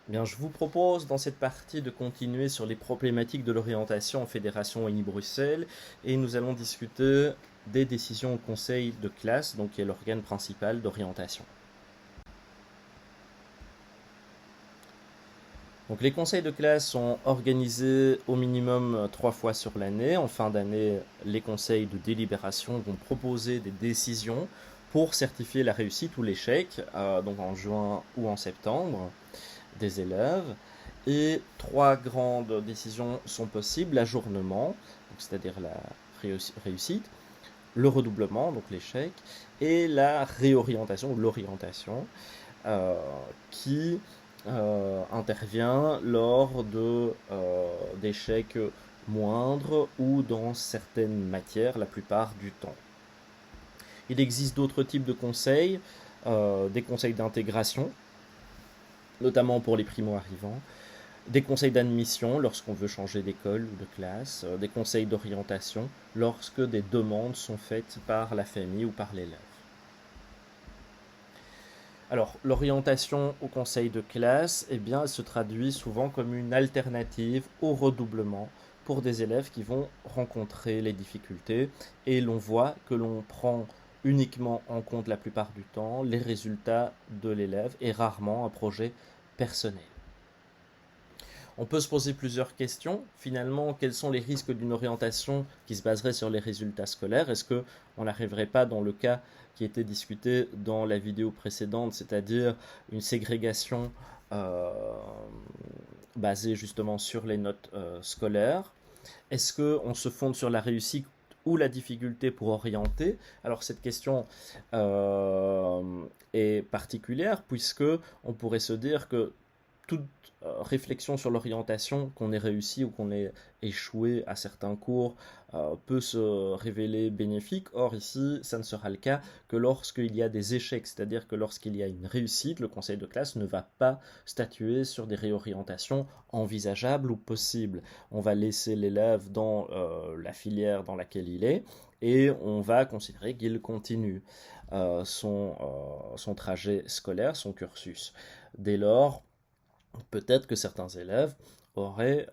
Bien, je vous propose dans cette partie de continuer sur les problématiques de l'orientation en Fédération Wallonie-Bruxelles et nous allons discuter des décisions au conseil de classe, donc qui est l'organe principal d'orientation. Donc les conseils de classe sont organisés au minimum 3 fois sur l'année. En fin d'année, les conseils de délibération vont proposer des décisions pour certifier la réussite ou l'échec, donc en juin ou en septembre, des élèves. Et 3 grandes décisions sont possibles: l'ajournement, c'est-à-dire la réussite, le redoublement, donc l'échec, et la réorientation ou l'orientation, euh, qui intervient lors d'échecs moindres ou dans certaines matières la plupart du temps. Il existe d'autres types de conseils, des conseils d'intégration, notamment pour les primo-arrivants, des conseils d'admission lorsqu'on veut changer d'école ou de classe, des conseils d'orientation lorsque des demandes sont faites par la famille ou par l'élève. Alors, l'orientation au conseil de classe, eh bien, elle se traduit souvent comme une alternative au redoublement pour des élèves qui vont rencontrer les difficultés, et l'on voit que l'on prend uniquement en compte la plupart du temps les résultats de l'élève et rarement un projet personnel. On peut se poser plusieurs questions. Finalement, quels sont les risques d'une orientation qui se baserait sur les résultats scolaires? Est-ce qu'on n'arriverait pas dans le cas qui était discuté dans la vidéo précédente, c'est-à-dire une ségrégation euh, basée justement sur les notes scolaires? Est-ce qu'on se fonde sur la réussite ou la difficulté pour orienter? Alors cette question euh, est particulière, puisque on pourrait se dire que toute réflexion sur l'orientation, qu'on ait réussi ou qu'on ait échoué à certains cours, peut se révéler bénéfique. Or ici, ça ne sera le cas que lorsqu'il y a des échecs, c'est-à-dire que lorsqu'il y a une réussite, le conseil de classe ne va pas statuer sur des réorientations envisageables ou possibles. On va laisser l'élève dans la filière dans laquelle il est, et on va considérer qu'il continue son trajet scolaire, son cursus. Dès lors, peut-être que certains élèves auraient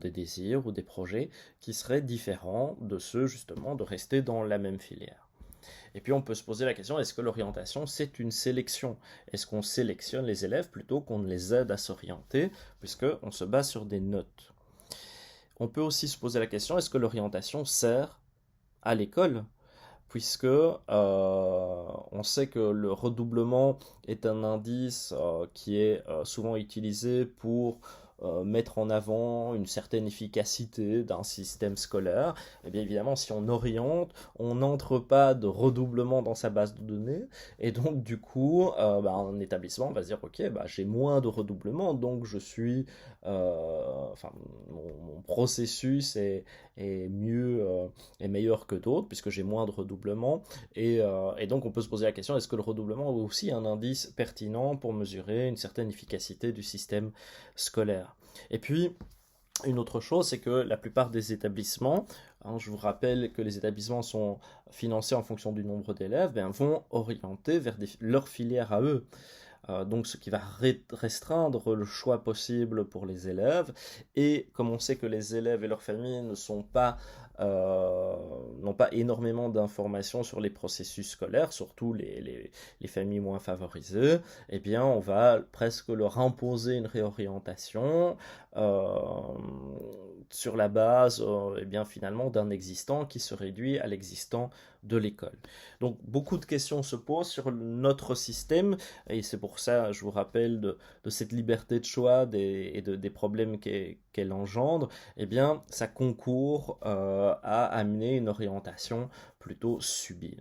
des désirs ou des projets qui seraient différents de ceux justement de rester dans la même filière. Et puis on peut se poser la question, est-ce que l'orientation c'est une sélection? Est-ce qu'on sélectionne les élèves plutôt qu'on les aide à s'orienter, puisqu'on se base sur des notes? On peut aussi se poser la question, est-ce que l'orientation sert à l'école? Puisque on sait que le redoublement est un indice qui est souvent utilisé pour mettre en avant une certaine efficacité d'un système scolaire. Et bien évidemment, si on oriente, on n'entre pas de redoublement dans sa base de données, et donc du coup, un établissement va se dire, ok, j'ai moins de redoublement, donc je suis, enfin, mon processus est mieux, est meilleur que d'autres, puisque j'ai moins de redoublement. Et donc on peut se poser la question, est-ce que le redoublement est aussi un indice pertinent pour mesurer une certaine efficacité du système scolaire? Et puis, une autre chose, c'est que la plupart des établissements, je vous rappelle que les établissements sont financés en fonction du nombre d'élèves, vont orienter vers leur filière à eux. Donc ce qui va restreindre le choix possible pour les élèves. Et comme on sait que les élèves et leurs familles n'ont pas énormément d'informations sur les processus scolaires, surtout les familles moins favorisées, eh bien on va presque leur imposer une réorientation euh, sur la base eh bien, finalement d'un existant qui se réduit à l'existant de l'école. Donc beaucoup de questions se posent sur notre système, et c'est pour ça, je vous rappelle de cette liberté de choix des problèmes qu'elle engendre. Eh bien, ça concourt à amener une orientation plutôt subie.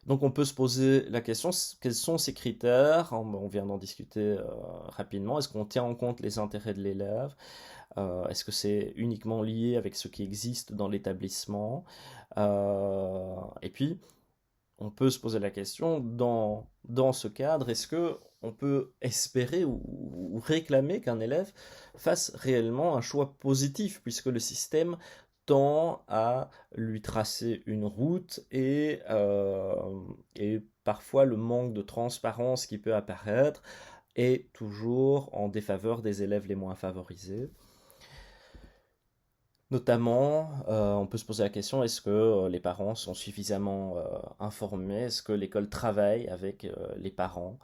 Donc on peut se poser la question, quels sont ces critères? On vient d'en discuter rapidement. Est-ce qu'on tient en compte les intérêts de l'élève? Est-ce que c'est uniquement lié avec ce qui existe dans l'établissement? Et puis, on peut se poser la question, dans ce cadre, est-ce que on peut espérer ou réclamer qu'un élève fasse réellement un choix positif, puisque le système tend à lui tracer une route et parfois le manque de transparence qui peut apparaître est toujours en défaveur des élèves les moins favorisés. Notamment, on peut se poser la question, est-ce que les parents sont suffisamment informés? Est-ce que l'école travaille avec les parents?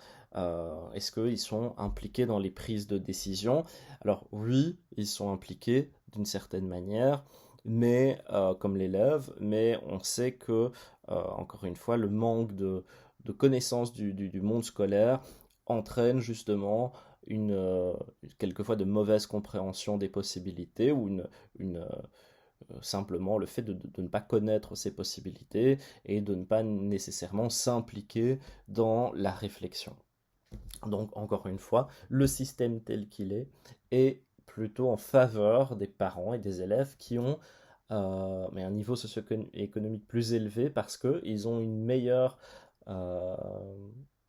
Est-ce qu'ils sont impliqués dans les prises de décision? Alors oui, ils sont impliqués d'une certaine manière, mais comme l'élève, mais on sait que, encore une fois, le manque de connaissance du monde scolaire entraîne justement une, quelquefois de mauvaise compréhension des possibilités ou simplement le fait de ne pas connaître ces possibilités et de ne pas nécessairement s'impliquer dans la réflexion. Donc encore une fois, le système tel qu'il est plutôt en faveur des parents et des élèves qui ont mais un niveau socio-économique plus élevé parce qu'ils ont une meilleure euh,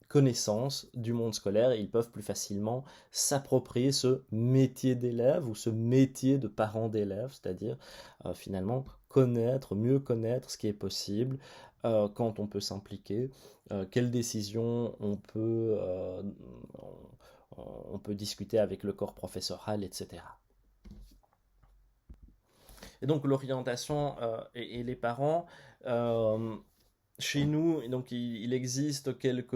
connaissance du monde scolaire et ils peuvent plus facilement s'approprier ce métier d'élève ou ce métier de parent d'élève, c'est-à-dire finalement mieux connaître ce qui est possible, quand on peut s'impliquer, quelles décisions on peut discuter avec le corps professoral, etc. Et donc l'orientation et les parents, euh, chez nous, donc il existe quelques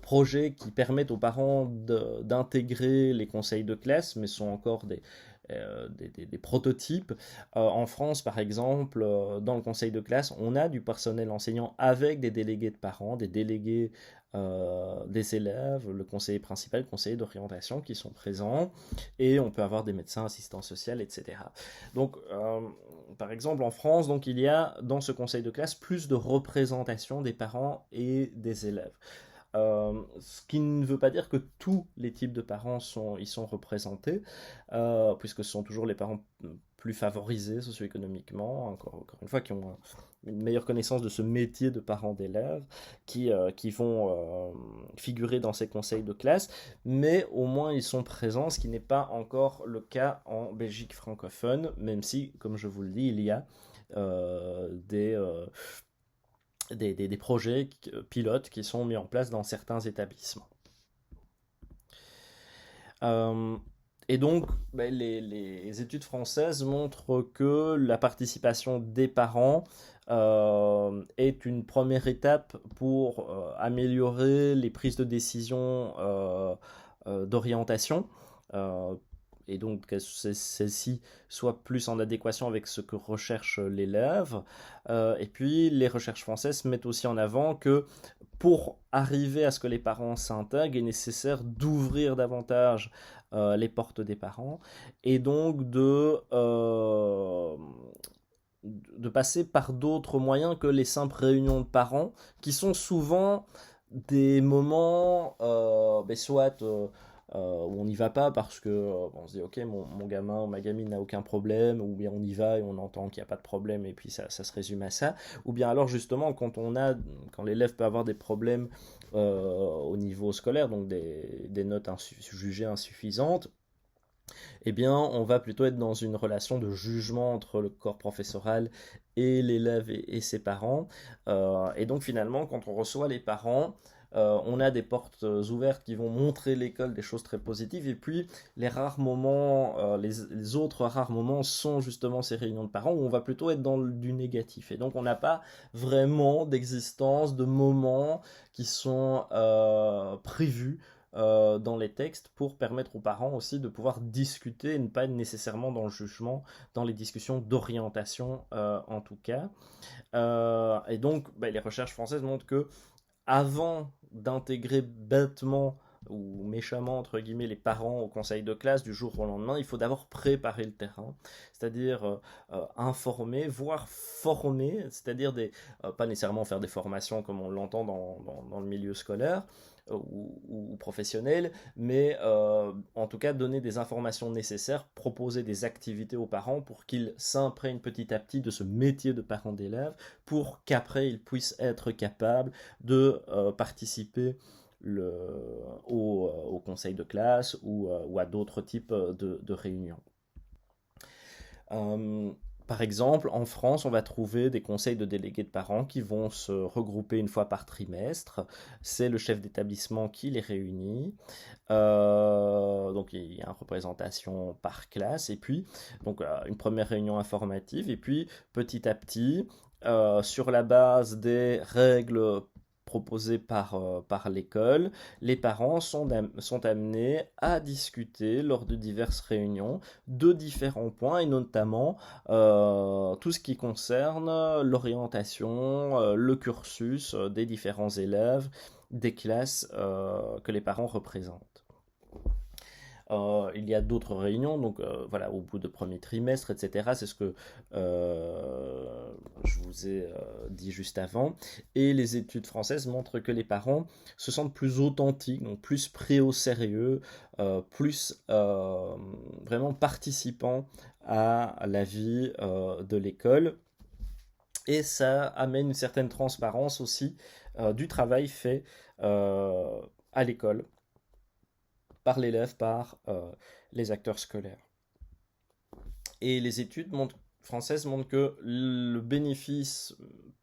projets qui permettent aux parents d'intégrer les conseils de classe, mais sont encore des prototypes. En France, par exemple, dans le conseil de classe, on a du personnel enseignant avec des délégués de parents, des délégués des élèves, le conseiller principal, le conseiller d'orientation qui sont présents, et on peut avoir des médecins, assistants sociaux, etc. Donc, par exemple, en France, donc, il y a dans ce conseil de classe plus de représentation des parents et des élèves. Ce qui ne veut pas dire que tous les types de parents y sont représentés, puisque ce sont toujours les parents plus favorisés socio-économiquement, encore une fois, qui ont une meilleure connaissance de ce métier de parents d'élèves, qui vont figurer dans ces conseils de classe, mais au moins ils sont présents, ce qui n'est pas encore le cas en Belgique francophone, même si, comme je vous le dis, il y a des projets pilotes qui sont mis en place dans certains établissements. Et donc, les études françaises montrent que la participation des parents est une première étape pour améliorer les prises de décision d'orientation, et donc que celle-ci soit plus en adéquation avec ce que recherche l'élève. Et puis les recherches françaises mettent aussi en avant que pour arriver à ce que les parents s'intègrent, il est nécessaire d'ouvrir davantage les portes des parents et donc de passer par d'autres moyens que les simples réunions de parents, qui sont souvent des moments, soit où on n'y va pas parce que on se dit ok mon gamin ou ma gamine n'a aucun problème, ou bien on y va et on entend qu'il n'y a pas de problème et puis ça se résume à ça, ou bien alors justement quand l'élève peut avoir des problèmes au niveau scolaire, donc des notes jugées insuffisantes, eh bien, on va plutôt être dans une relation de jugement entre le corps professoral et l'élève et ses parents. Et donc, finalement, quand on reçoit les parents, on a des portes ouvertes qui vont montrer l'école des choses très positives. Et puis, les rares moments, les autres rares moments sont justement ces réunions de parents où on va plutôt être dans du négatif. Et donc, on n'a pas vraiment d'existence de moments qui sont prévus dans les textes pour permettre aux parents aussi de pouvoir discuter et ne pas être nécessairement dans le jugement, dans les discussions d'orientation en tout cas. Et donc les recherches françaises montrent que avant d'intégrer bêtement ou méchamment, entre guillemets, les parents au conseil de classe du jour au lendemain. Il faut d'abord préparer le terrain, c'est-à-dire informer, voire former, c'est-à-dire pas nécessairement faire des formations comme on l'entend dans le milieu scolaire, ou professionnel, mais en tout cas donner des informations nécessaires, proposer des activités aux parents pour qu'ils s'imprègnent petit à petit de ce métier de parent d'élève, pour qu'après ils puissent être capables de participer au conseil de classe ou à d'autres types de réunions. Euh, Par exemple, en France, on va trouver des conseils de délégués de parents qui vont se regrouper une fois par trimestre. C'est le chef d'établissement qui les réunit. Donc il y a une représentation par classe. Et puis, donc, une première réunion informative. Et puis, petit à petit, sur la base des règles proposées par l'école, les parents sont amenés à discuter lors de diverses réunions de différents points, et notamment tout ce qui concerne l'orientation, le cursus des différents élèves des classes que les parents représentent. Il y a d'autres réunions, donc voilà, au bout de premier trimestre, etc. C'est ce que je vous ai dit juste avant. Et les études françaises montrent que les parents se sentent plus authentiques, donc plus pris au sérieux, plus vraiment participants à la vie de l'école. Et ça amène une certaine transparence aussi du travail fait à l'école par l'élève, par les acteurs scolaires. Et les études françaises montrent que le bénéfice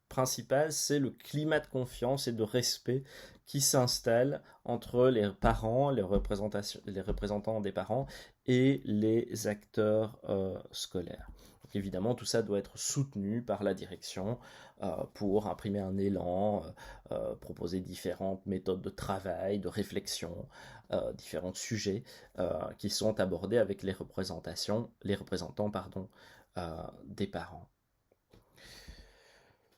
principal, c'est le climat de confiance et de respect qui s'installe entre les parents, les représentants des parents et les acteurs scolaires. Donc évidemment, tout ça doit être soutenu par la direction pour imprimer un élan, proposer différentes méthodes de travail, de réflexion, différents sujets qui sont abordés avec les représentants des parents.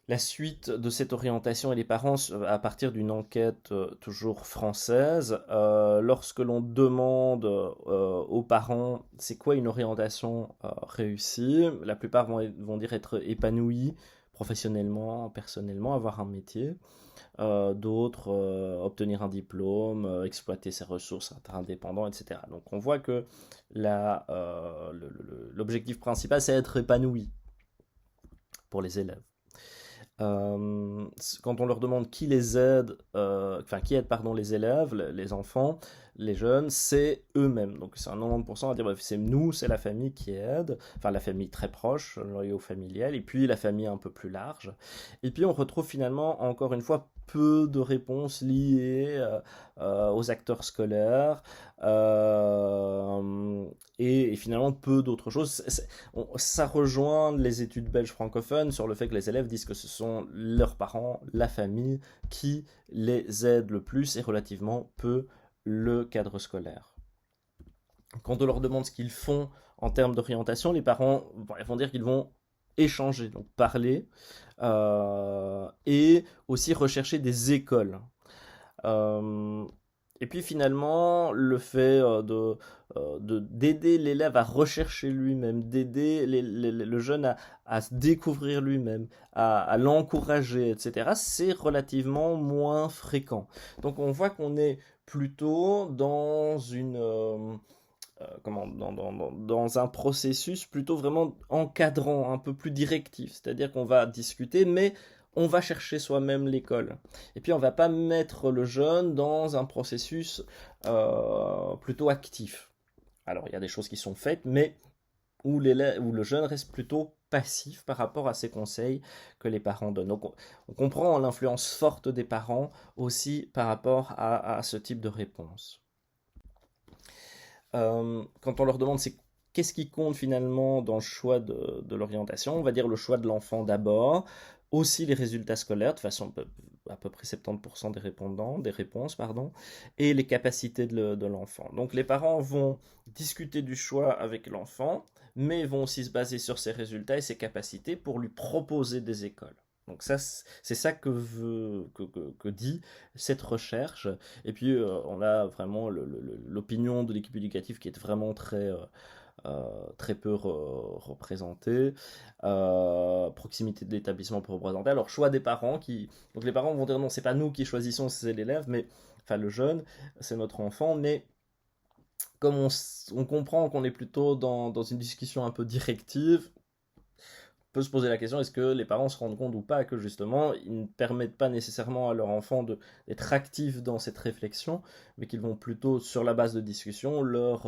La suite de cette orientation et les parents, à partir d'une enquête toujours française, lorsque l'on demande aux parents c'est quoi une orientation réussie, la plupart vont dire être épanouis professionnellement, personnellement, avoir un métier. D'autres obtenir un diplôme, exploiter ses ressources, être indépendant, etc. Donc on voit que l'objectif principal, c'est être épanoui pour les élèves. Quand on leur demande qui les aide, qui aide les élèves, les enfants, les jeunes, c'est eux-mêmes. Donc c'est un 90% à dire c'est nous, c'est la famille qui aide, enfin la famille très proche, le noyau familial, et puis la famille un peu plus large. Et puis on retrouve finalement encore une fois peu de réponses liées aux acteurs scolaires et finalement peu d'autres choses. Ça rejoint les études belges francophones sur le fait que les élèves disent que ce sont leurs parents, la famille, qui les aident le plus et relativement peu le cadre scolaire. Quand on leur demande ce qu'ils font en termes d'orientation, les parents vont dire qu'ils vont échanger, donc parler, et aussi rechercher des écoles. Et puis finalement, le fait d'aider l'élève à rechercher lui-même, d'aider le jeune à se découvrir lui-même, à l'encourager, etc., c'est relativement moins fréquent. Donc on voit qu'on est plutôt dans dans un processus plutôt vraiment encadrant, un peu plus directif. C'est-à-dire qu'on va discuter, mais on va chercher soi-même l'école. Et puis on va pas mettre le jeune dans un processus plutôt actif. Alors il y a des choses qui sont faites, mais où le jeune reste plutôt passif par rapport à ces conseils que les parents donnent. Donc on comprend l'influence forte des parents aussi par rapport à ce type de réponse. Quand on leur demande qu'est-ce qui compte finalement dans le choix de l'orientation, on va dire le choix de l'enfant d'abord, aussi les résultats scolaires, de façon à peu près 70% des réponses, et les capacités de l'enfant. Donc les parents vont discuter du choix avec l'enfant, mais vont aussi se baser sur ses résultats et ses capacités pour lui proposer des écoles. Donc ça, c'est ça que dit cette recherche. Et puis, on a vraiment l'opinion de l'équipe éducative qui est vraiment très peu représentée. Proximité de l'établissement peu représentée. Alors, choix des parents qui... Donc les parents vont dire non, c'est pas nous qui choisissons, c'est l'élève, mais... Enfin, le jeune, c'est notre enfant, mais comme on comprend qu'on est plutôt dans une discussion un peu directive, peut se poser la question, est-ce que les parents se rendent compte ou pas que justement, ils ne permettent pas nécessairement à leur enfant d'être actif dans cette réflexion, mais qu'ils vont plutôt, sur la base de discussion, leur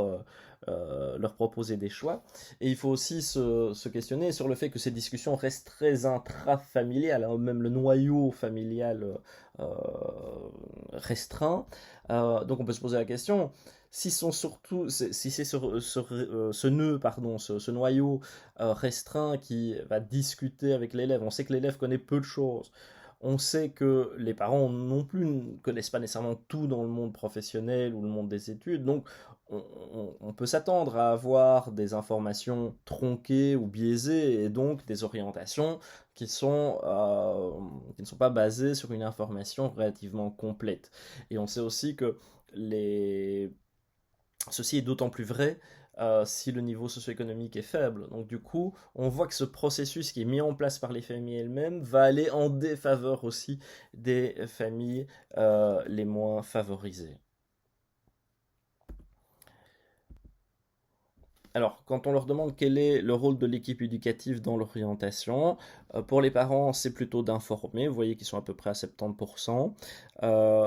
proposer des choix. Et il faut aussi se questionner sur le fait que ces discussions restent très intrafamiliales, hein, même le noyau familial restreint. Donc on peut se poser la question, si c'est ce nœud, pardon, ce noyau restreint qui va discuter avec l'élève. On sait que l'élève connaît peu de choses. On sait que les parents non plus ne connaissent pas nécessairement tout dans le monde professionnel ou le monde des études. Donc, on peut s'attendre à avoir des informations tronquées ou biaisées et donc des orientations qui ne sont pas basées sur une information relativement complète. Et on sait aussi que les ceci est d'autant plus vrai si le niveau socio-économique est faible. Donc du coup, on voit que ce processus qui est mis en place par les familles elles-mêmes va aller en défaveur aussi des familles les moins favorisées. Alors, quand on leur demande quel est le rôle de l'équipe éducative dans l'orientation, pour les parents, c'est plutôt d'informer, vous voyez qu'ils sont à peu près à 70%,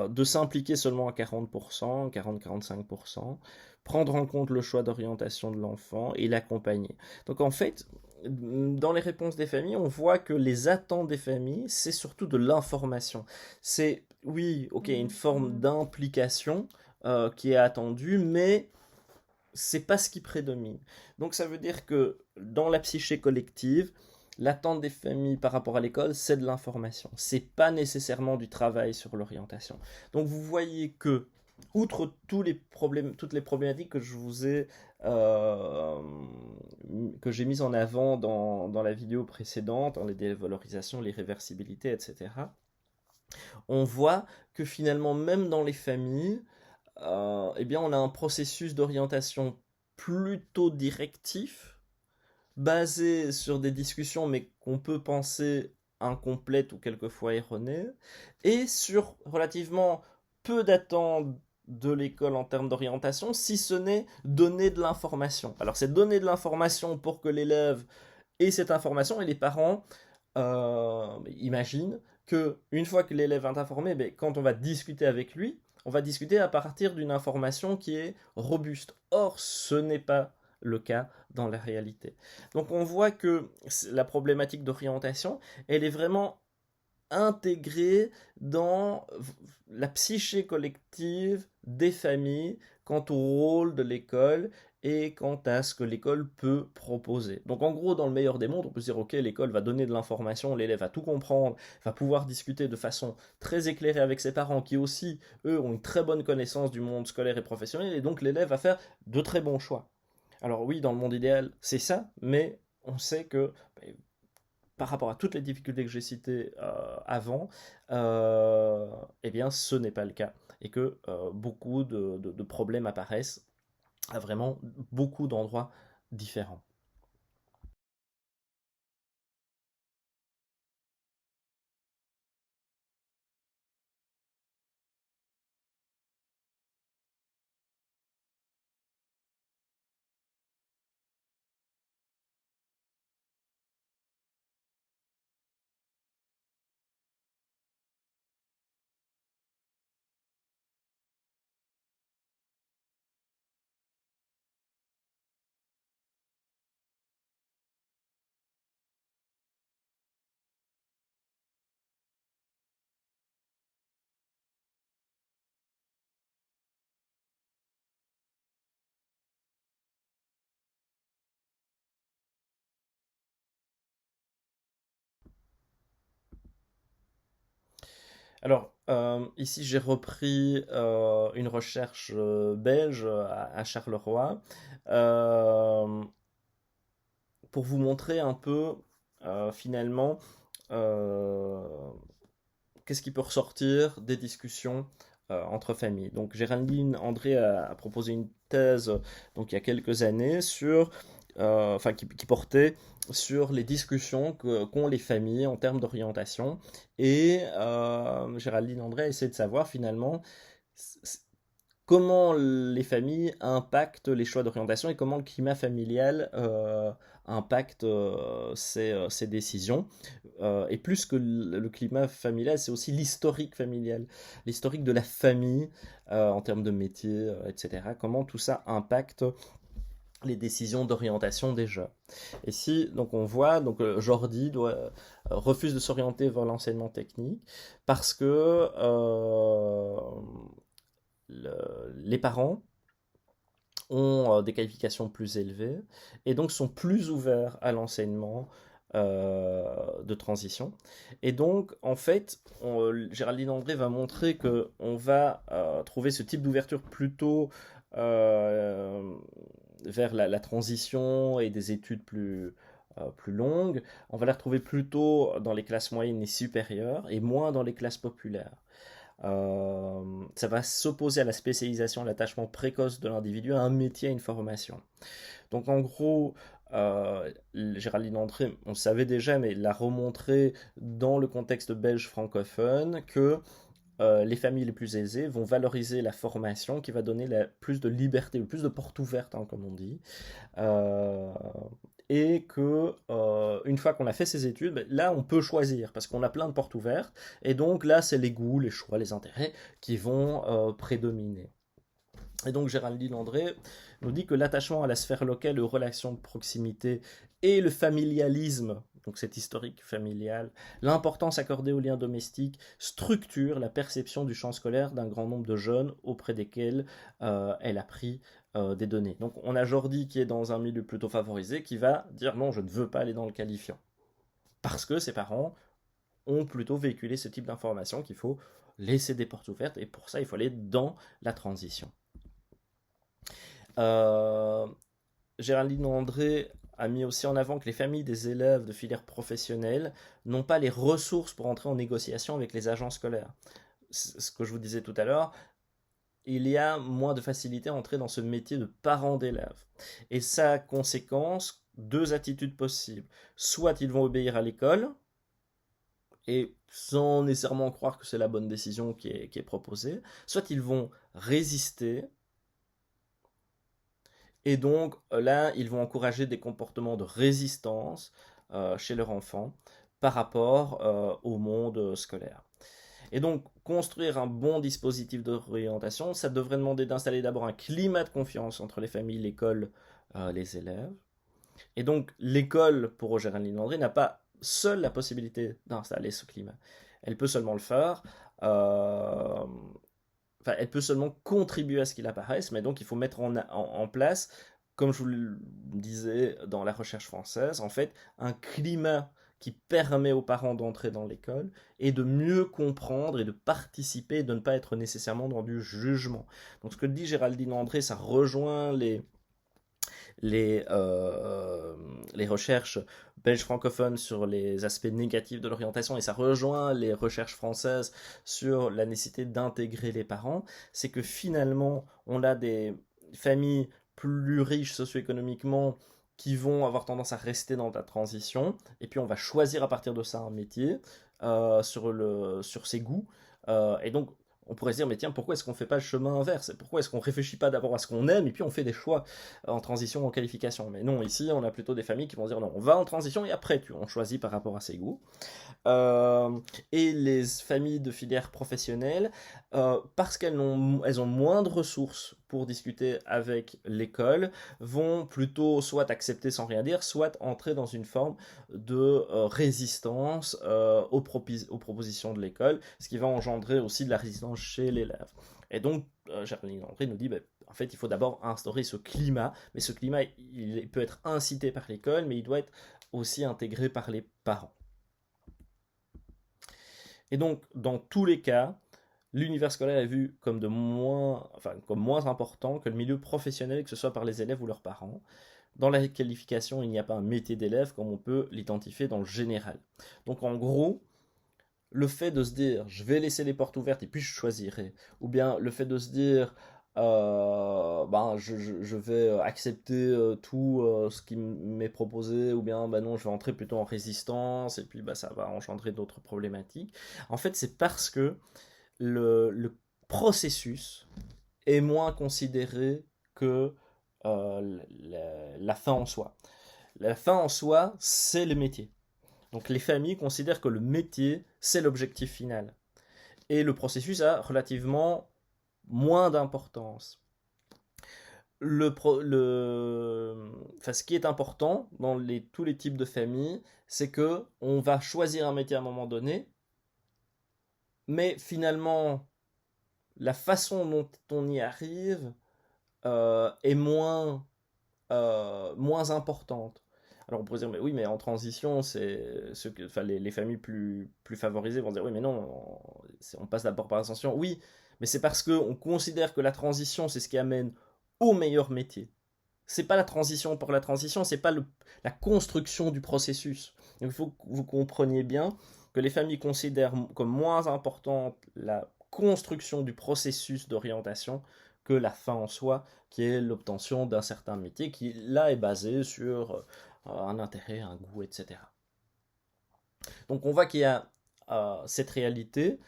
de s'impliquer seulement à 40%, 40-45%, prendre en compte le choix d'orientation de l'enfant et l'accompagner. Donc en fait, dans les réponses des familles, on voit que les attentes des familles, c'est surtout de l'information. C'est, oui, ok, une forme d'implication qui est attendue, mais c'est pas ce qui prédomine. Donc ça veut dire que dans la psyché collective, l'attente des familles par rapport à l'école, c'est de l'information. C'est pas nécessairement du travail sur l'orientation. Donc vous voyez que, outre toutes les problématiques que je vous ai euh, que j'ai mises en avant dans la vidéo précédente, les dévalorisations, les réversibilités, etc., on voit que finalement, même dans les familles, eh bien, on a un processus d'orientation plutôt directif, basé sur des discussions, mais qu'on peut penser incomplètes ou quelquefois erronées, et sur relativement peu d'attentes de l'école en termes d'orientation, si ce n'est donner de l'information. Alors c'est donner de l'information pour que l'élève ait cette information et les parents imaginent que une fois que l'élève est informé, ben, quand on va discuter avec lui, on va discuter à partir d'une information qui est robuste. Or, ce n'est pas le cas dans la réalité. Donc on voit que la problématique d'orientation, elle est vraiment intégrée dans la psyché collective des familles quant au rôle de l'école et quant à ce que l'école peut proposer. Donc en gros, dans le meilleur des mondes, on peut se dire, ok, l'école va donner de l'information, l'élève va tout comprendre, va pouvoir discuter de façon très éclairée avec ses parents, qui aussi, eux, ont une très bonne connaissance du monde scolaire et professionnel, et donc l'élève va faire de très bons choix. Alors oui, dans le monde idéal, c'est ça, mais on sait que par rapport à toutes les difficultés que j'ai citées avant, eh bien, ce n'est pas le cas. Et que beaucoup de problèmes apparaissent à vraiment beaucoup d'endroits différents. Alors, ici, j'ai repris une recherche belge à Charleroi euh, pour vous montrer un peu, finalement, qu'est-ce qui peut ressortir des discussions entre familles. Donc Géraldine André a proposé une thèse donc, il y a quelques années sur, qui portait sur les discussions qu'ont les familles en termes d'orientation. Et Géraldine André a essayé de savoir finalement comment les familles impactent les choix d'orientation et comment le climat familial impacte ces décisions. Et plus que le climat familial, c'est aussi l'historique familial, l'historique de la famille en termes de métier, etc. Comment tout ça impacte les décisions d'orientation des jeunes. Et si donc on voit donc Jordi refuse de s'orienter vers l'enseignement technique parce que les parents ont des qualifications plus élevées et donc sont plus ouverts à l'enseignement de transition. Et donc, en fait, Géraldine André va montrer que on va trouver ce type d'ouverture plutôt vers la transition et des études plus longues. On va la retrouver plutôt dans les classes moyennes et supérieures et moins dans les classes populaires. Ça va s'opposer à la spécialisation, à l'attachement précoce de l'individu à un métier, à une formation. Donc en gros, Géraldine André, on le savait déjà, mais l'a remontré dans le contexte belge francophone que les familles les plus aisées vont valoriser la formation qui va donner plus de liberté, plus de portes ouvertes, hein, comme on dit. Euh, et que une fois qu'on a fait ses études, ben, là on peut choisir parce qu'on a plein de portes ouvertes et donc là c'est les goûts, les choix, les intérêts qui vont prédominer. Et donc Géraldine André nous dit que l'attachement à la sphère locale, aux relations de proximité et le familialisme, donc cette historique familiale, l'importance accordée aux liens domestiques structure la perception du champ scolaire d'un grand nombre de jeunes auprès desquels elle a pris des données. Donc on a Jordi qui est dans un milieu plutôt favorisé qui va dire non, je ne veux pas aller dans le qualifiant. Parce que ses parents ont plutôt véhiculé ce type d'information qu'il faut laisser des portes ouvertes et pour ça il faut aller dans la transition. Euh, Géraldine André a mis aussi en avant que les familles des élèves de filières professionnelles n'ont pas les ressources pour entrer en négociation avec les agents scolaires. Ce que je vous disais tout à l'heure, il y a moins de facilité à entrer dans ce métier de parent d'élèves. Et sa conséquence, deux attitudes possibles. Soit ils vont obéir à l'école, et sans nécessairement croire que c'est la bonne décision qui est proposée, soit ils vont résister, et donc là, ils vont encourager des comportements de résistance chez leur enfant par rapport au monde scolaire. Et donc, construire un bon dispositif d'orientation, ça devrait demander d'installer d'abord un climat de confiance entre les familles, l'école, les élèves. Et donc, l'école, pour Géraldine Landry, n'a pas seule la possibilité d'installer ce climat. Elle peut seulement le faire. Elle peut seulement contribuer à ce qu'il apparaisse, mais donc il faut mettre en place, comme je vous le disais dans la recherche française, en fait, un climat qui permet aux parents d'entrer dans l'école et de mieux comprendre et de participer, de ne pas être nécessairement dans du jugement. Donc ce que dit Géraldine André, ça rejoint les, euh, les recherches belges francophones sur les aspects négatifs de l'orientation et ça rejoint les recherches françaises sur la nécessité d'intégrer les parents, c'est que finalement on a des familles plus riches socio-économiquement qui vont avoir tendance à rester dans la transition et puis on va choisir à partir de ça un métier sur ses goûts et donc on pourrait se dire, mais tiens, pourquoi est-ce qu'on ne fait pas le chemin inverse? Pourquoi est-ce qu'on ne réfléchit pas d'abord à ce qu'on aime et puis on fait des choix en transition, en qualification? Mais non, ici, on a plutôt des familles qui vont dire, non, on va en transition et après, on choisit par rapport à ses goûts. Euh, et les familles de filières professionnelles, parce qu'elles ont moins de ressources pour discuter avec l'école, vont plutôt soit accepter sans rien dire, soit entrer dans une forme de résistance aux propositions de l'école, ce qui va engendrer aussi de la résistance chez l'élève. Et donc, Géraldine André nous dit, bah, en fait, il faut d'abord instaurer ce climat, mais ce climat, il peut être incité par l'école, mais il doit être aussi intégré par les parents. Et donc, dans tous les cas, l'univers scolaire est vu comme moins important que le milieu professionnel, que ce soit par les élèves ou leurs parents. dans la qualification, il n'y a pas un métier d'élève comme on peut l'identifier dans le général. Donc en gros, le fait de se dire je vais laisser les portes ouvertes et puis je choisirai, ou bien le fait de se dire je vais accepter tout ce qui m'est proposé, ou bien non, je vais entrer plutôt en résistance, et puis ça va engendrer d'autres problématiques. En fait, c'est parce que le processus est moins considéré que la fin en soi. La fin en soi, c'est le métier. Donc les familles considèrent que le métier, c'est l'objectif final. Et le processus a relativement moins d'importance. Ce qui est important dans tous les types de familles, c'est que on va choisir un métier à un moment donné, mais finalement, la façon dont on y arrive est moins importante. Alors on pourrait dire, mais oui, mais en transition, les familles plus favorisées vont dire, oui, mais non, on passe d'abord par l'ascension. Oui, mais c'est parce qu'on considère que la transition, c'est ce qui amène au meilleur métier. C'est pas la transition pour la transition, c'est pas la construction du processus. Donc il faut que vous compreniez bien que les familles considèrent comme moins importante la construction du processus d'orientation que la fin en soi, qui est l'obtention d'un certain métier, qui là est basé sur un intérêt, un goût, etc. Donc on voit qu'il y a cette réalité,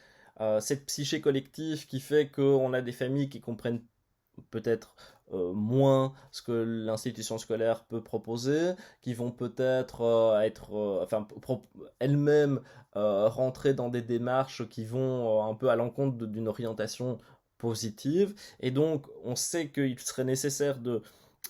cette psyché collective qui fait qu'on a des familles qui comprennent peut-être moins ce que l'institution scolaire peut proposer, qui vont peut-être elles-mêmes rentrer dans des démarches qui vont un peu à l'encontre d'une orientation positive. Et donc, on sait qu'il serait nécessaire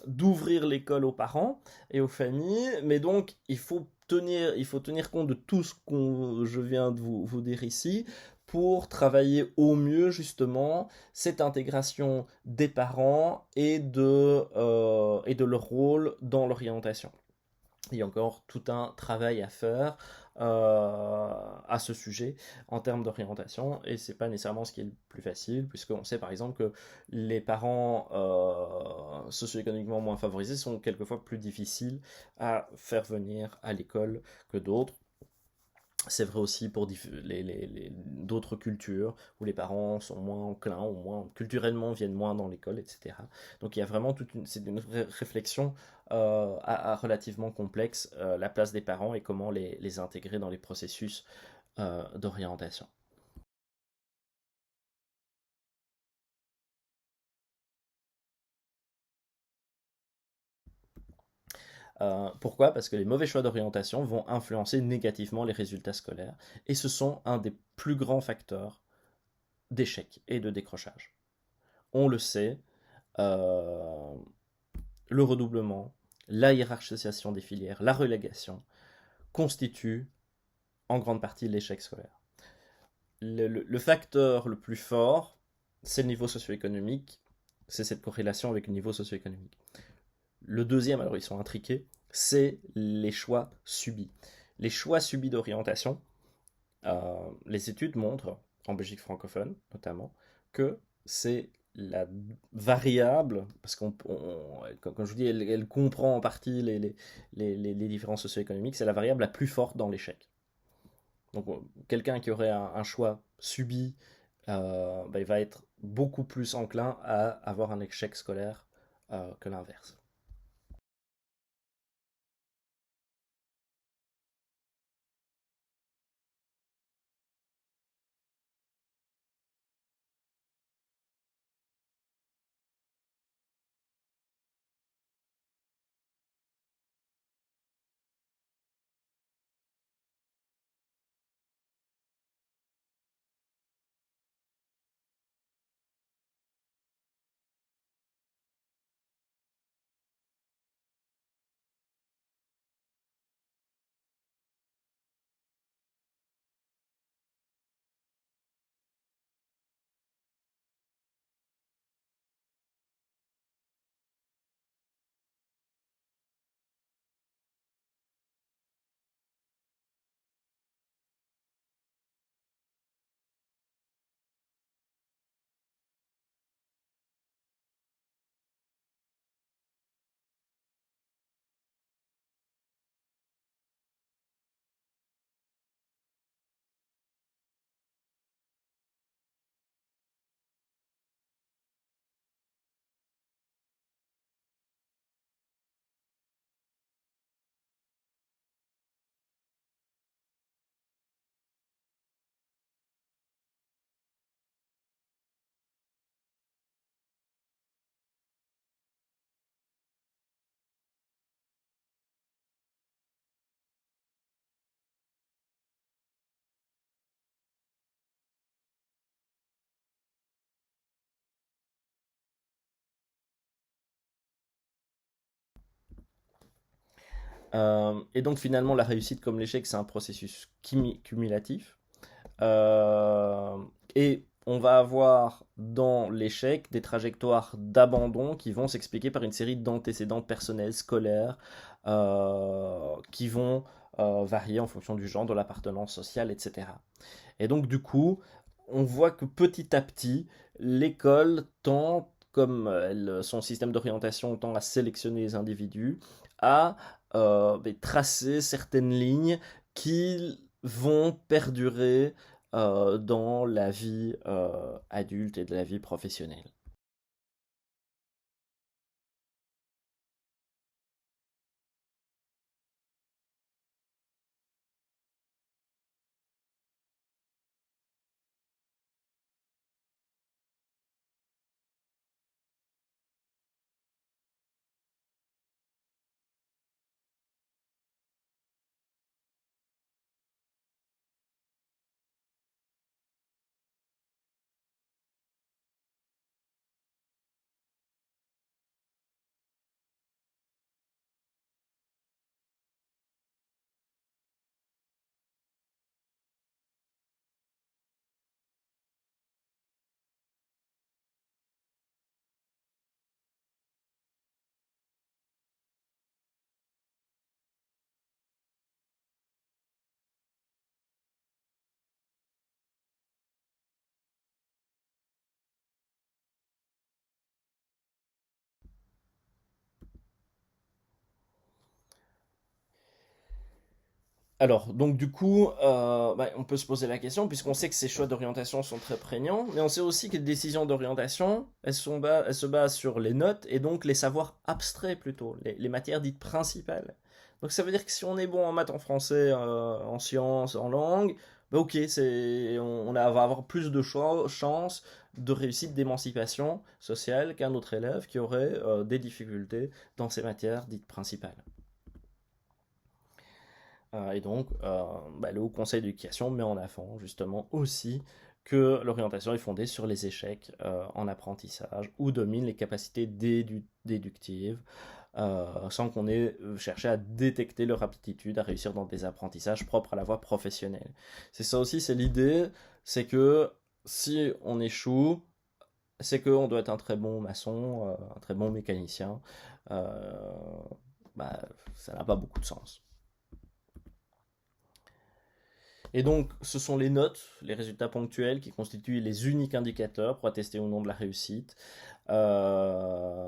d'ouvrir l'école aux parents et aux familles, mais donc il faut tenir compte de tout ce que je viens de vous dire ici pour travailler au mieux justement cette intégration des parents et de leur rôle dans l'orientation. Il y a encore tout un travail à faire à ce sujet en termes d'orientation, et c'est pas nécessairement ce qui est le plus facile, puisqu'on sait par exemple que les parents socio-économiquement moins favorisés sont quelquefois plus difficiles à faire venir à l'école que d'autres. C'est vrai aussi pour d'autres cultures où les parents sont moins enclins ou moins culturellement viennent moins dans l'école, etc. Donc il y a vraiment c'est une réflexion relativement complexe, la place des parents et comment les intégrer dans les processus d'orientation. Pourquoi? Parce que les mauvais choix d'orientation vont influencer négativement les résultats scolaires et ce sont un des plus grands facteurs d'échec et de décrochage. On le sait, euh, le redoublement, la hiérarchisation des filières, la relégation constituent en grande partie l'échec scolaire. Le facteur le plus fort, c'est le niveau socio-économique, c'est cette corrélation avec le niveau socio-économique. Le deuxième, alors ils sont intriqués, c'est les choix subis. Les choix subis d'orientation, les études montrent, en Belgique francophone notamment, que c'est la variable, parce comme je vous dis, elle comprend en partie les différences socio-économiques, c'est la variable la plus forte dans l'échec. Donc quelqu'un qui aurait un choix subi, il va être beaucoup plus enclin à avoir un échec scolaire que l'inverse. Et donc finalement, la réussite comme l'échec, c'est un processus cumulatif. Euh, et on va avoir dans l'échec des trajectoires d'abandon qui vont s'expliquer par une série d'antécédents personnels, scolaires, qui vont varier en fonction du genre, de l'appartenance sociale, etc. Et donc du coup, on voit que petit à petit, l'école tend, comme son système d'orientation tend à sélectionner les individus, à tracer certaines lignes qui vont perdurer dans la vie adulte et de la vie professionnelle. Alors, donc du coup, on peut se poser la question, puisqu'on sait que ces choix d'orientation sont très prégnants, mais on sait aussi que les décisions d'orientation, elles se basent sur les notes et donc les savoirs abstraits plutôt, les matières dites principales. Donc ça veut dire que si on est bon en maths, en français, en sciences, en langue, bah ok, va avoir plus de chances de réussite d'émancipation sociale qu'un autre élève qui aurait des difficultés dans ces matières dites principales. Et donc, le Haut Conseil d'éducation met en avant justement aussi que l'orientation est fondée sur les échecs en apprentissage ou domine les capacités déductives sans qu'on ait cherché à détecter leur aptitude à réussir dans des apprentissages propres à la voie professionnelle. C'est ça aussi, c'est l'idée, c'est que si on échoue, c'est qu'on doit être un très bon maçon, un très bon mécanicien. Euh, Ça n'a pas beaucoup de sens. Et donc, ce sont les notes, les résultats ponctuels, qui constituent les uniques indicateurs pour attester ou non de la réussite. Euh,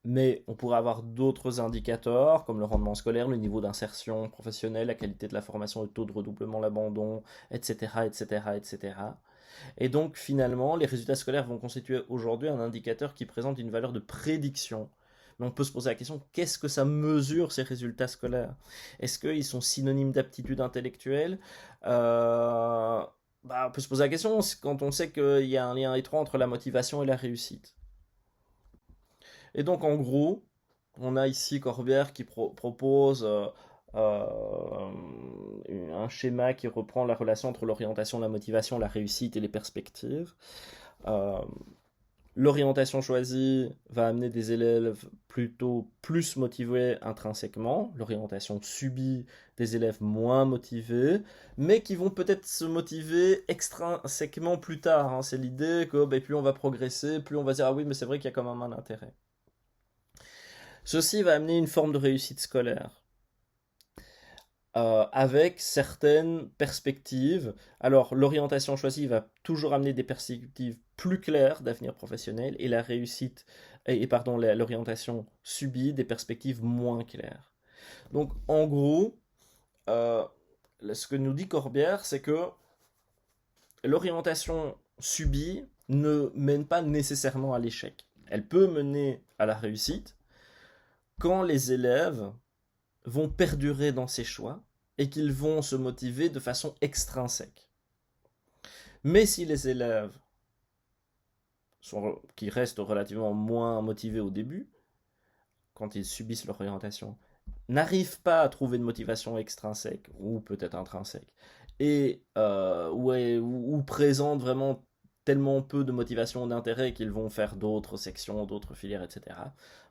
mais on pourrait avoir d'autres indicateurs, comme le rendement scolaire, le niveau d'insertion professionnelle, la qualité de la formation, le taux de redoublement, l'abandon, etc., etc., etc. Et donc, finalement, les résultats scolaires vont constituer aujourd'hui un indicateur qui présente une valeur de prédiction. Mais on peut se poser la question, qu'est-ce que ça mesure ces résultats scolaires? Est-ce qu'ils sont synonymes d'aptitude intellectuelle? Euh, On peut se poser la question quand on sait qu'il y a un lien étroit entre la motivation et la réussite. Et donc, en gros, on a ici Corbière qui propose un schéma qui reprend la relation entre l'orientation, la motivation, la réussite et les perspectives. Euh, L'orientation choisie va amener des élèves plutôt plus motivés intrinsèquement. L'orientation subie des élèves moins motivés, mais qui vont peut-être se motiver extrinsèquement plus tard, hein. C'est l'idée que plus on va progresser, plus on va dire ah oui, mais c'est vrai qu'il y a quand même un intérêt. Ceci va amener une forme de réussite scolaire. Avec certaines perspectives. Alors, l'orientation choisie va toujours amener des perspectives plus claires d'avenir professionnel et la réussite, pardon, l'orientation subie des perspectives moins claires. Donc, en gros, euh, ce que nous dit Corbière, c'est que l'orientation subie ne mène pas nécessairement à l'échec. Elle peut mener à la réussite quand les élèves vont perdurer dans ces choix et qu'ils vont se motiver de façon extrinsèque. Mais si les élèves qui restent relativement moins motivés au début, quand ils subissent leur orientation, n'arrivent pas à trouver de motivation extrinsèque ou peut-être intrinsèque, ou présentent vraiment tellement peu de motivation ou d'intérêt qu'ils vont faire d'autres sections, d'autres filières, etc.,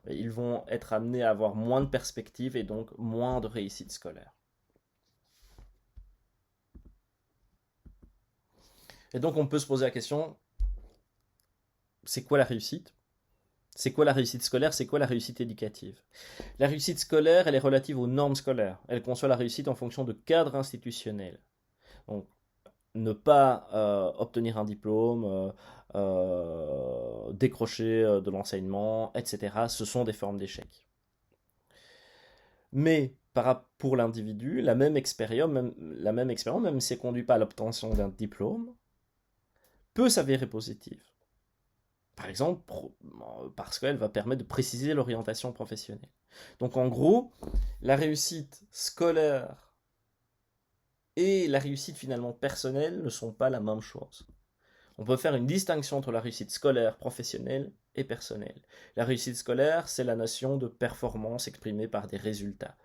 ils vont être amenés à avoir moins de perspectives et donc moins de réussite scolaire. Et donc on peut se poser la question, c'est quoi la réussite? C'est quoi la réussite scolaire? C'est quoi la réussite éducative? La réussite scolaire, elle est relative aux normes scolaires. Elle conçoit la réussite en fonction de cadres institutionnels. Donc, ne pas obtenir un diplôme, décrocher de l'enseignement, etc., ce sont des formes d'échec. Mais pour l'individu, la même expérience, même si elle ne conduit pas à l'obtention d'un diplôme, peut s'avérer positive. Par exemple, parce qu'elle va permettre de préciser l'orientation professionnelle. Donc en gros, la réussite scolaire et la réussite finalement personnelle ne sont pas la même chose. On peut faire une distinction entre la réussite scolaire, professionnelle et personnelle. La réussite scolaire, c'est la notion de performance exprimée par des résultats.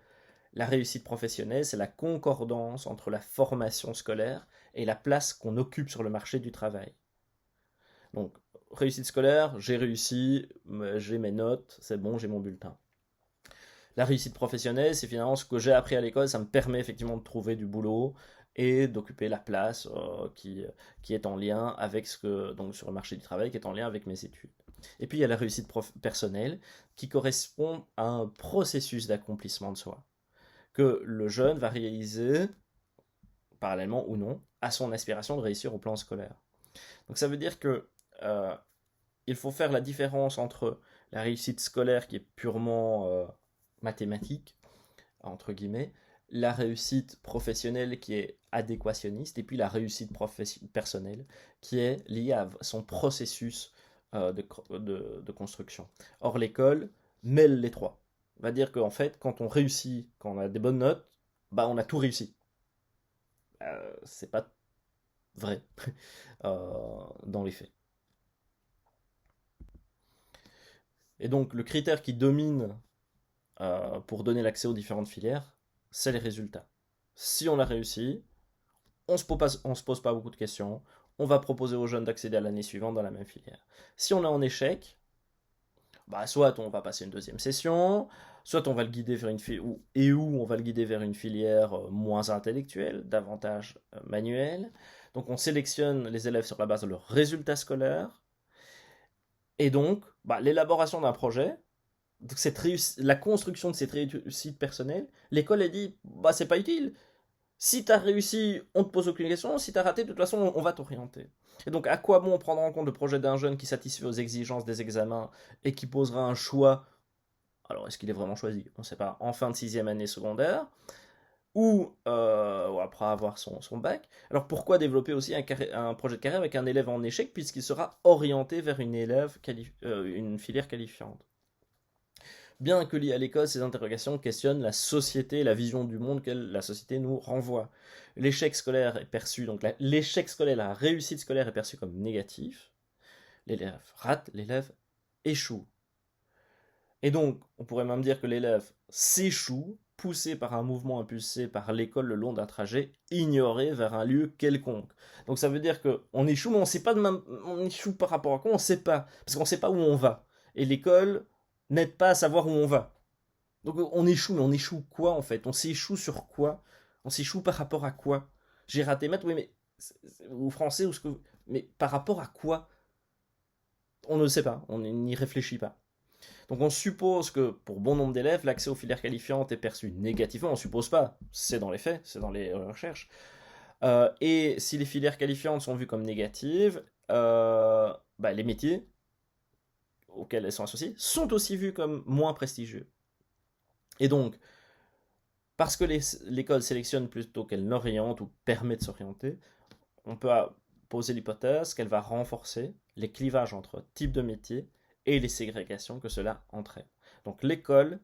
La réussite professionnelle, c'est la concordance entre la formation scolaire et la place qu'on occupe sur le marché du travail. Donc, réussite scolaire, j'ai réussi, j'ai mes notes, c'est bon, j'ai mon bulletin. La réussite professionnelle, c'est finalement ce que j'ai appris à l'école, ça me permet effectivement de trouver du boulot et d'occuper la place qui est en lien avec donc sur le marché du travail, qui est en lien avec mes études. Et puis il y a la réussite personnelle qui correspond à un processus d'accomplissement de soi que le jeune va réaliser, parallèlement ou non, à son aspiration de réussir au plan scolaire. Donc ça veut dire que il faut faire la différence entre la réussite scolaire qui est purement mathématique, entre guillemets, la réussite professionnelle qui est adéquationniste, et puis la réussite personnelle qui est liée à son processus de construction. Or, l'école mêle les trois. On va dire qu'en fait, quand on réussit, quand on a des bonnes notes, bah on a tout réussi. C'est pas vrai dans les faits. Et donc, le critère qui domine pour donner l'accès aux différentes filières, c'est les résultats. Si on a réussi, on ne se pose pas beaucoup de questions, on va proposer aux jeunes d'accéder à l'année suivante dans la même filière. Si on est en échec, bah soit on va passer une deuxième session, soit on va le guider vers une filière, on va le guider vers une filière moins intellectuelle, davantage manuelle. Donc on sélectionne les élèves sur la base de leurs résultats scolaires, et donc l'élaboration d'un projet, donc la construction de cette réussite personnelle, l'école a dit c'est pas utile. Si tu as réussi, on te pose aucune question. Si tu as raté, de toute façon, on va t'orienter. Et donc, à quoi bon prendre en compte le projet d'un jeune qui satisfait aux exigences des examens et qui posera un choix? Alors, est-ce qu'il est vraiment choisi? On ne sait pas. En fin de 6e année secondaire ou après avoir son bac. Alors, pourquoi développer aussi un projet de carrière avec un élève en échec puisqu'il sera orienté vers une filière qualifiante? Bien que liées à l'école, ces interrogations questionnent la société et la vision du monde que la société nous renvoie. L'échec scolaire est perçu, donc l'échec scolaire, la réussite scolaire est perçue comme négatif. L'élève rate, l'élève échoue. Et donc, on pourrait même dire que l'élève s'échoue, poussé par un mouvement impulsé par l'école le long d'un trajet ignoré vers un lieu quelconque. Donc ça veut dire qu'on échoue, mais on sait pas on échoue par rapport à quoi, on ne sait pas, parce qu'on ne sait pas où on va. Et l'école n'aide pas à savoir où on va. Donc on échoue, mais on échoue quoi en fait? On s'échoue sur quoi? On s'échoue par rapport à quoi? J'ai raté maths, oui, mais ou français ou ce que, mais par rapport à quoi? On ne le sait pas, on n'y réfléchit pas. Donc on suppose que pour bon nombre d'élèves, l'accès aux filières qualifiantes est perçu négativement. On suppose pas, c'est dans les faits, c'est dans les recherches. Et si les filières qualifiantes sont vues comme négatives, les métiers auxquels elles sont associées sont aussi vus comme moins prestigieux. Et donc, parce que l'école sélectionne plutôt qu'elle n'oriente ou permet de s'orienter, on peut poser l'hypothèse qu'elle va renforcer les clivages entre types de métiers et les ségrégations que cela entraîne. Donc l'école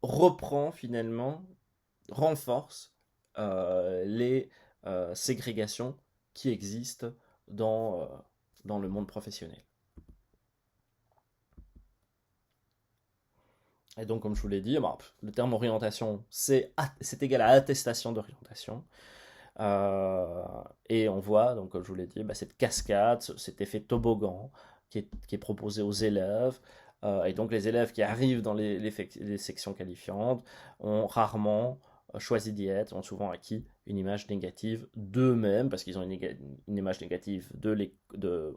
reprend finalement, renforce les ségrégations qui existent dans le monde professionnel. Et donc, comme je vous l'ai dit, le terme orientation, c'est égal à attestation d'orientation. Euh, et on voit, donc, comme je vous l'ai dit, cette cascade, cet effet toboggan qui est proposé aux élèves. Et donc, les élèves qui arrivent dans les sections qualifiantes ont rarement choisi d'y être, ont souvent acquis une image négative d'eux-mêmes, parce qu'ils ont une image négative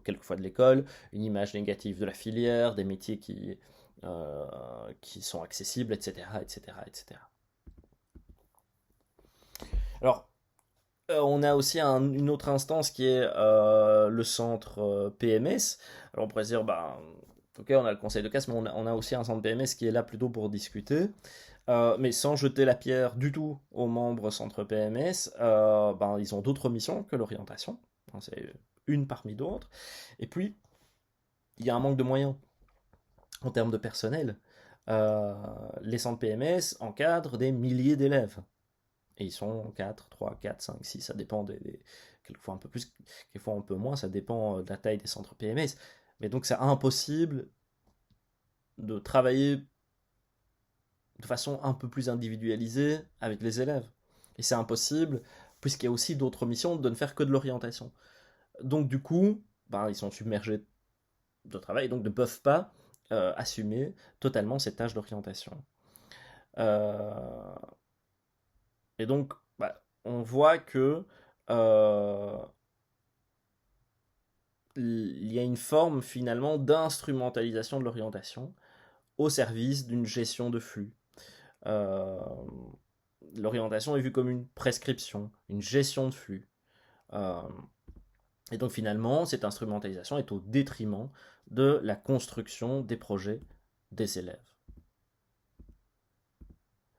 quelquefois de l'école, une image négative de la filière, des métiers qui sont accessibles, etc., etc., etc. Alors, on a aussi une autre instance qui est le centre PMS. Alors on pourrait se dire, ok, on a le conseil de classe, mais on a aussi un centre PMS qui est là plutôt pour discuter. Mais sans jeter la pierre du tout aux membres centre PMS, ils ont d'autres missions que l'orientation. C'est une parmi d'autres. Et puis, il y a un manque de moyens en termes de personnel. Euh, les centres PMS encadrent des milliers d'élèves. Et ils sont 4, 3, 4, 5, 6, ça dépend quelquefois un peu plus, quelquefois un peu moins, ça dépend de la taille des centres PMS. Mais donc c'est impossible de travailler de façon un peu plus individualisée avec les élèves. Et c'est impossible, puisqu'il y a aussi d'autres missions, de ne faire que de l'orientation. Donc du coup, ils sont submergés de travail, et donc ne peuvent pas assumer totalement cette tâche d'orientation. Euh, et donc, on voit que euh, il y a une forme finalement d'instrumentalisation de l'orientation au service d'une gestion de flux. Euh, L'orientation est vue comme une prescription, une gestion de flux. Euh, et donc finalement, cette instrumentalisation est au détriment de la construction des projets des élèves.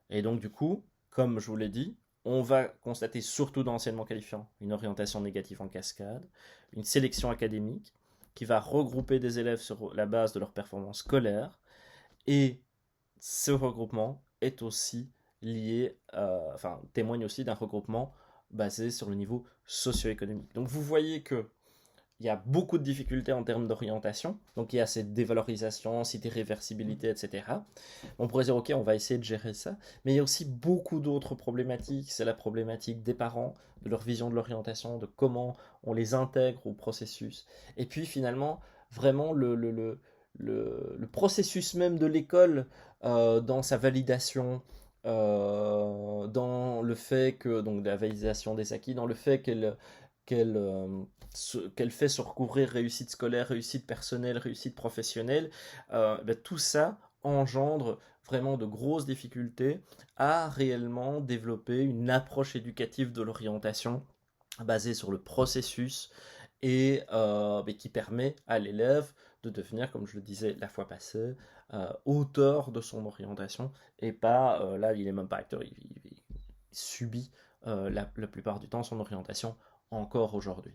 Et donc du coup, comme je vous l'ai dit, on va constater surtout dans l'enseignement qualifiant une orientation négative en cascade, une sélection académique qui va regrouper des élèves sur la base de leur performance scolaire, et ce regroupement est aussi témoigne aussi d'un regroupement basé sur le niveau socio-économique. Donc vous voyez que il y a beaucoup de difficultés en termes d'orientation, donc il y a cette dévalorisation, cette irréversibilité, etc. On pourrait dire, ok, on va essayer de gérer ça, mais il y a aussi beaucoup d'autres problématiques. C'est la problématique des parents, de leur vision de l'orientation, de comment on les intègre au processus. Et puis finalement, vraiment le processus même de l'école dans sa validation, dans le fait que, donc la validation des acquis, dans le fait qu'elle qu'elle fait sur recouvrir réussite scolaire, réussite personnelle, réussite professionnelle, tout ça engendre vraiment de grosses difficultés à réellement développer une approche éducative de l'orientation basée sur le processus et qui permet à l'élève de devenir, comme je le disais la fois passée, auteur de son orientation et pas, là il n'est même pas acteur, il subit la plupart du temps son orientation encore aujourd'hui.